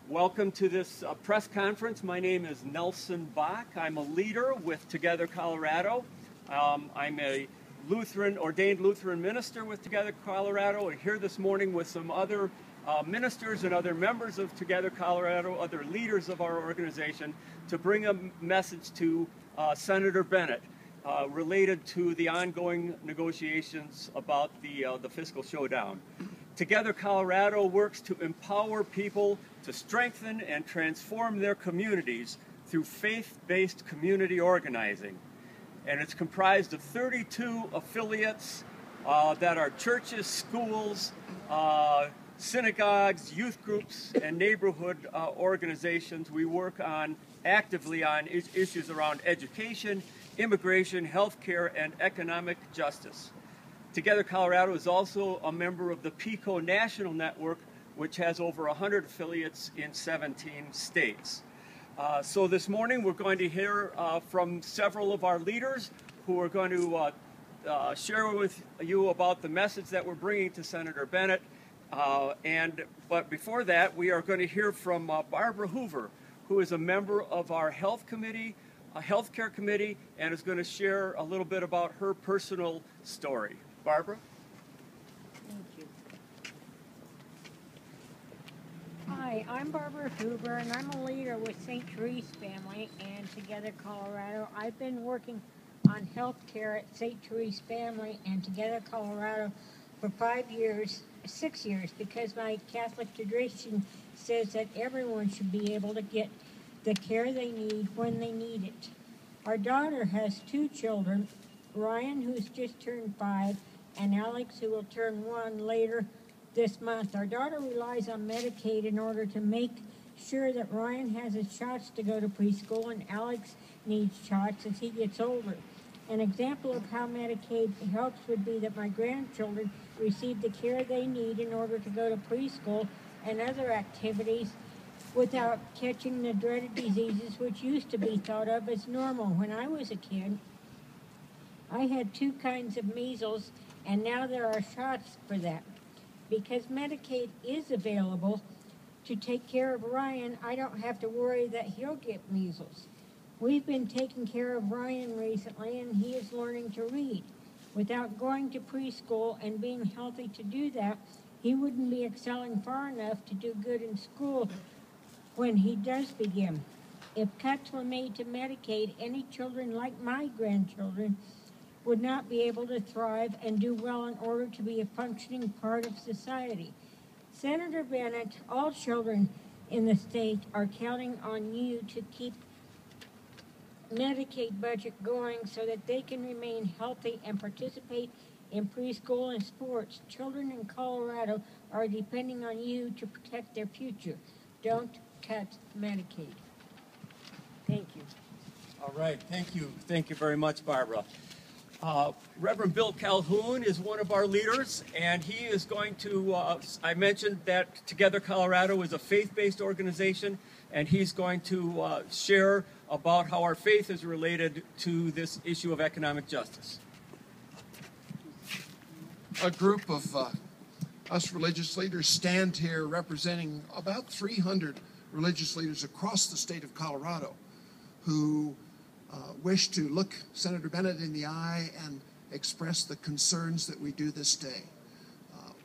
Welcome to this press conference. My name is Nelson Bach. I'm a leader with Together Colorado. I'm a ordained Lutheran minister with Together Colorado, and here this morning with some other ministers and other members of Together Colorado, other leaders of our organization, to bring a message to Senator Bennet related to the ongoing negotiations about the fiscal showdown. Together Colorado works to empower people to strengthen and transform their communities through faith-based community organizing. And it's comprised of 32 affiliates that are churches, schools, synagogues, youth groups, and neighborhood organizations. We work actively on issues around education, immigration, healthcare, and economic justice. Together Colorado is also a member of the PICO National Network, which has over 100 affiliates in 17 states. So this morning we're going to hear from several of our leaders who are going to share with you about the message that we're bringing to Senator Bennet. But before that, we are going to hear from Barbara Hoover, who is a member of our healthcare committee, and is going to share a little bit about her personal story. Barbara? Thank you. Hi, I'm Barbara Hoover, and I'm a leader with St. Therese Family and Together Colorado. I've been working on health care at St. Therese Family and Together Colorado for 6 years, because my Catholic tradition says that everyone should be able to get the care they need when they need it. Our daughter has 2 children, Ryan, who's just turned 5, and Alex, who will turn 1 later this month. Our daughter relies on Medicaid in order to make sure that Ryan has his shots to go to preschool, and Alex needs shots as he gets older. An example of how Medicaid helps would be that my grandchildren receive the care they need in order to go to preschool and other activities without catching the dreaded diseases which used to be thought of as normal. When I was a kid, I had 2 kinds of measles, and now there are shots for that. Because Medicaid is available to take care of Ryan, I don't have to worry that he'll get measles. We've been taking care of Ryan recently, and he is learning to read. Without going to preschool and being healthy to do that, he wouldn't be excelling far enough to do good in school when he does begin. If cuts were made to Medicaid, any children like my grandchildren would not be able to thrive and do well in order to be a functioning part of society. Senator Bennet, all children in the state are counting on you to keep Medicaid budget going so that they can remain healthy and participate in preschool and sports. Children in Colorado are depending on you to protect their future. Don't cut Medicaid. Thank you. All right, thank you. Thank you very much, Barbara. Reverend Bill Calhoun is one of our leaders, and he is going to, I mentioned that Together Colorado is a faith-based organization, and he's going to share about how our faith is related to this issue of economic justice. A group of us religious leaders stand here representing about 300 religious leaders across the state of Colorado who wish to look Senator Bennet in the eye and express the concerns that we do this day.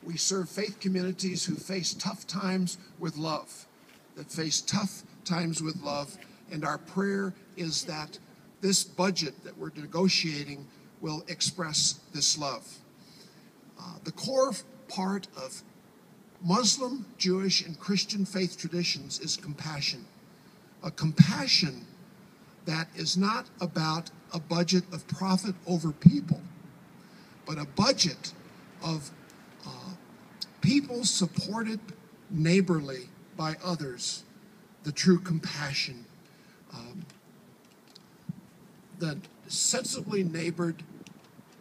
We serve faith communities who face tough times with love, and our prayer is that this budget that we're negotiating will express this love. The core part of Muslim, Jewish, and Christian faith traditions is compassion. A compassion that is not about a budget of profit over people, but a budget of people supported neighborly by others, the true compassion, the sensibly neighbored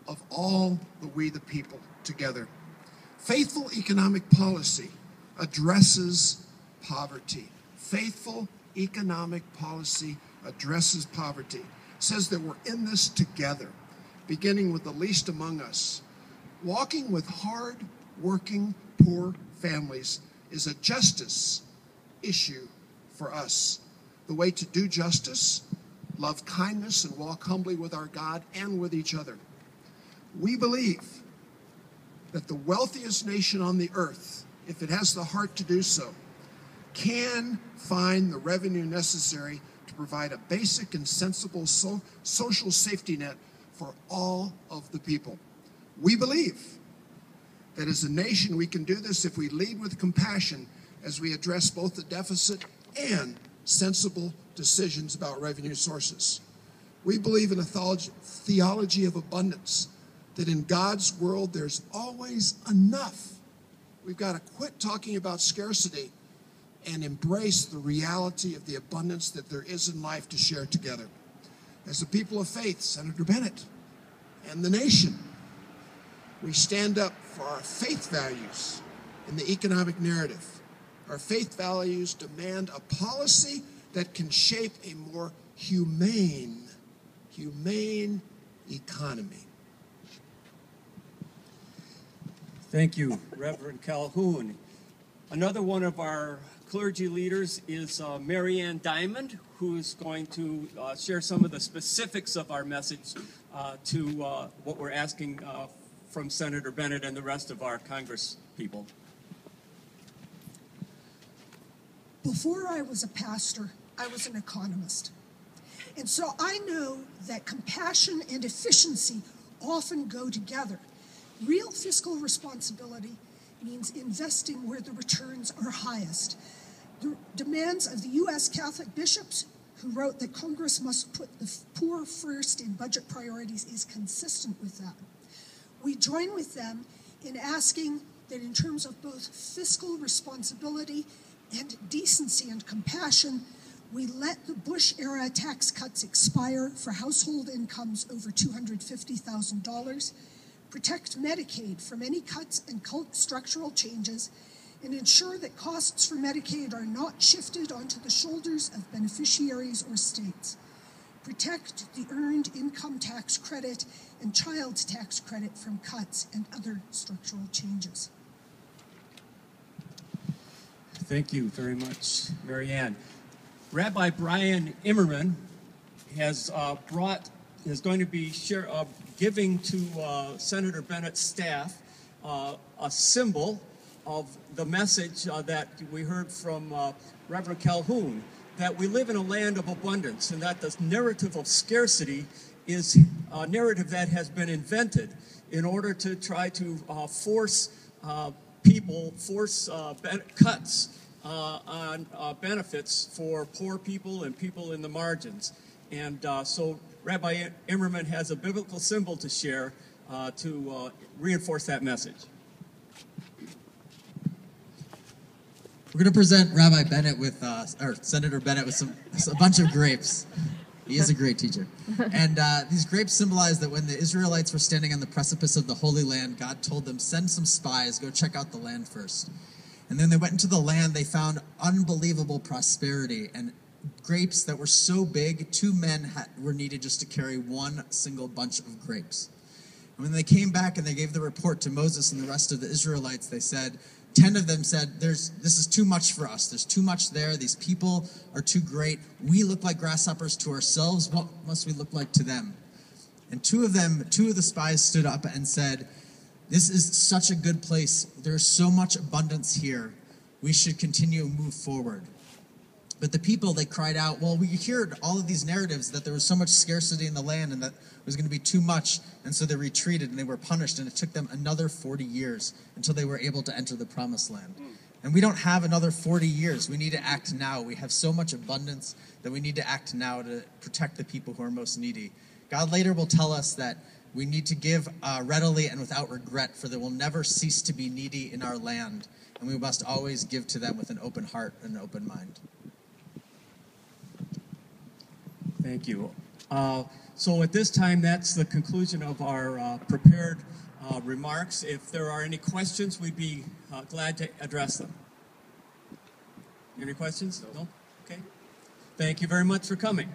of all we the people together. Faithful economic policy addresses poverty. Faithful economic policy addresses poverty. It says that we're in this together, beginning with the least among us. Walking with hard-working, poor families is a justice issue for us. The way to do justice, love kindness, and walk humbly with our God and with each other. We believe that the wealthiest nation on the earth, if it has the heart to do so, can find the revenue necessary to provide a basic and sensible social safety net for all of the people. We believe that as a nation we can do this if we lead with compassion as we address both the deficit and sensible decisions about revenue sources. We believe in a theology of abundance, that in God's world there's always enough. We've got to quit talking about scarcity and embrace the reality of the abundance that there is in life to share together. As a people of faith, Senator Bennet and the nation, we stand up for our faith values in the economic narrative. Our faith values demand a policy that can shape a more humane economy. Thank you, Reverend Calhoun. Another one of our clergy leaders is Mary Ann Diamond, who's going to share some of the specifics of our message to what we're asking from Senator Bennet and the rest of our Congress people. Before I was a pastor, I was an economist. And so I know that compassion and efficiency often go together. Real fiscal responsibility means investing where the returns are highest. The demands of the U.S. Catholic bishops, who wrote that Congress must put the poor first in budget priorities, is consistent with that. We join with them in asking that in terms of both fiscal responsibility and decency and compassion, we let the Bush-era tax cuts expire for household incomes over $250,000, protect Medicaid from any cuts and structural changes, and ensure that costs for Medicaid are not shifted onto the shoulders of beneficiaries or states. Protect the earned income tax credit and child tax credit from cuts and other structural changes. Thank you very much, Mary Ann. Rabbi Brian Immerman is going to be giving to Senator Bennett's staff a symbol of the message that we heard from Reverend Calhoun, that we live in a land of abundance, and that the narrative of scarcity is a narrative that has been invented in order to try to force cuts on benefits for poor people and people in the margins. And so Rabbi Immerman has a biblical symbol to share to reinforce that message. We're going to present Rabbi Bennet with, or Senator Bennet with a bunch of grapes. He is a great teacher. And these grapes symbolize that when the Israelites were standing on the precipice of the Holy Land, God told them, send some spies, go check out the land first. And then they went into the land, they found unbelievable prosperity and grapes that were so big, 2 men were needed just to carry one single bunch of grapes. And when they came back and they gave the report to Moses and the rest of the Israelites, they said, 10 of them said, this is too much for us. There's too much there. These people are too great. We look like grasshoppers to ourselves. What must we look like to them? And two of the spies stood up and said, this is such a good place. There's so much abundance here. We should continue to move forward. But the people, they cried out, well, we heard all of these narratives that there was so much scarcity in the land and that it was going to be too much. And so they retreated and they were punished. And it took them another 40 years until they were able to enter the promised land. And we don't have another 40 years. We need to act now. We have so much abundance that we need to act now to protect the people who are most needy. God later will tell us that we need to give readily and without regret, for there will never cease to be needy in our land. And we must always give to them with an open heart and an open mind. Thank you. So at this time, that's the conclusion of our prepared remarks. If there are any questions, we'd be glad to address them. Any questions? No? Okay. Thank you very much for coming.